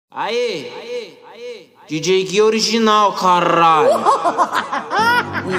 Aê, DJ Gui original, caralho.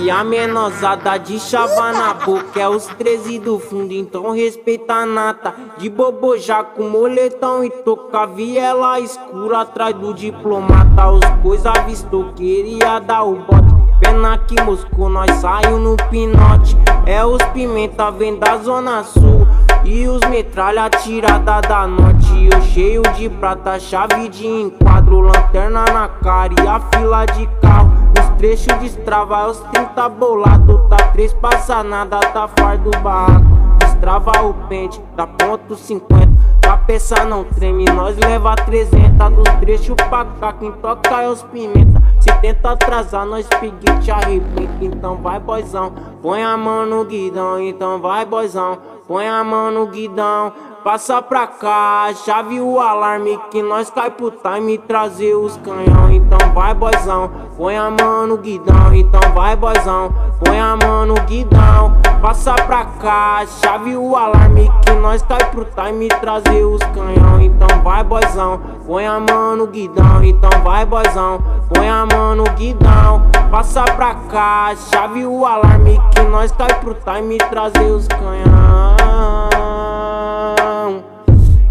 E a menosada de chava na boca é os 13 do fundo, então respeita a nata. De bobo já com moletão e toca viela escura atrás do diplomata. Os coisa avistou, queria dar o bote. Pena que Moscou nós saiu no pinote. É os pimenta vem da zona sul e os metralha tirada da norte. Eu cheio de prata, chave de enquadro, lanterna na cara e a fila de carro. Os trechos destrava, é os 30 bolado. Tá 3 passa nada, tá fardo barraco. Destrava o pente, dá ponto 50. A peça não treme, nós leva 300. Dos trechos pra cá, quem toca é os pimenta. Se tenta atrasar, nós peguei te arrebenta. Então vai boizão, põe a mão no guidão. Então vai boizão, põe a mão no guidão. Passa pra cá, chave o alarme que nós cai pro time e trazer os canhão. Então vai boizão, põe a mão no guidão. Então vai boizão, põe a mão no guidão. Passa pra cá, chave o alarme que nós cai pro time e trazer os canhão. Então vai boizão, põe a mão no guidão. Então vai boizão, põe a mão no guidão. Passa pra cá, chave o alarme que nós cai pro time e trazer os canhão.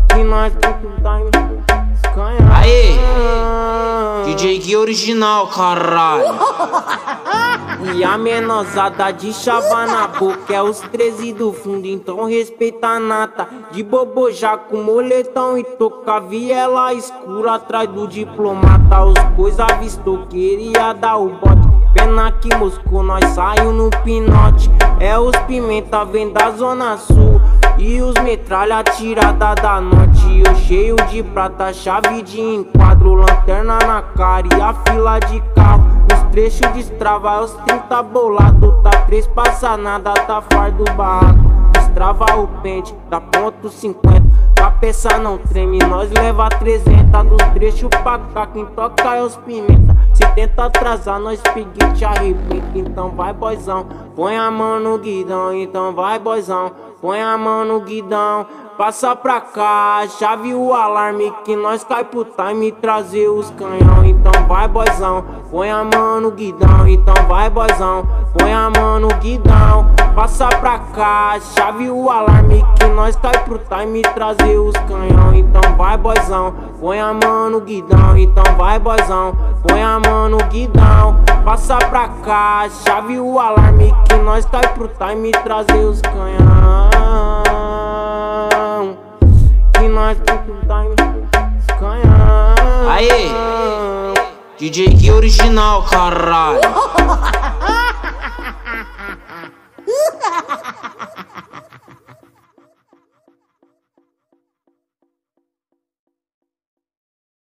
Que nós cai pro time os canhão. Aê, DJ Gui original, caralho. E a menosada de chava na boca é os 13 do fundo, então respeita a nata. De bobo já com moletão e toca viela escura atrás do diplomata. Os coisa avistou, queria dar o bote. Pena que Moscou nós saiu no pinote. É os pimenta vem da zona sul e os metralha tirada da norte. Eu cheio de prata, chave de enquadro, lanterna na cara e a fila de carro. Os trechos destrava, é os 30 bolado. Tá 3 passa nada, tá fardo barraco. Destrava o pente, dá ponto 50. A peça não treme, nós leva 300. Dos trechos pra cá, quem toca é os pimenta. Se tenta atrasar, nós peguei te arrebenta. Então vai boizão, põe a mão no guidão. Então vai boizão, põe a mão no guidão. Passa pra cá, chave o alarme que nós cai pro time e trazer os canhão. Então vai boizão, põe a mão no guidão. Então vai boizão, põe a mão no guidão. Passa pra cá, chave o alarme que nós cai pro time e trazer os canhão. Então vai boizão, põe a mão no guidão. Então vai boizão, põe a mão no guidão. Passa pra cá, chave o alarme que nós cai pro time e trazer os canhão. Que nós cai pro time os canhão. Aê, DJ Gui original, caralho.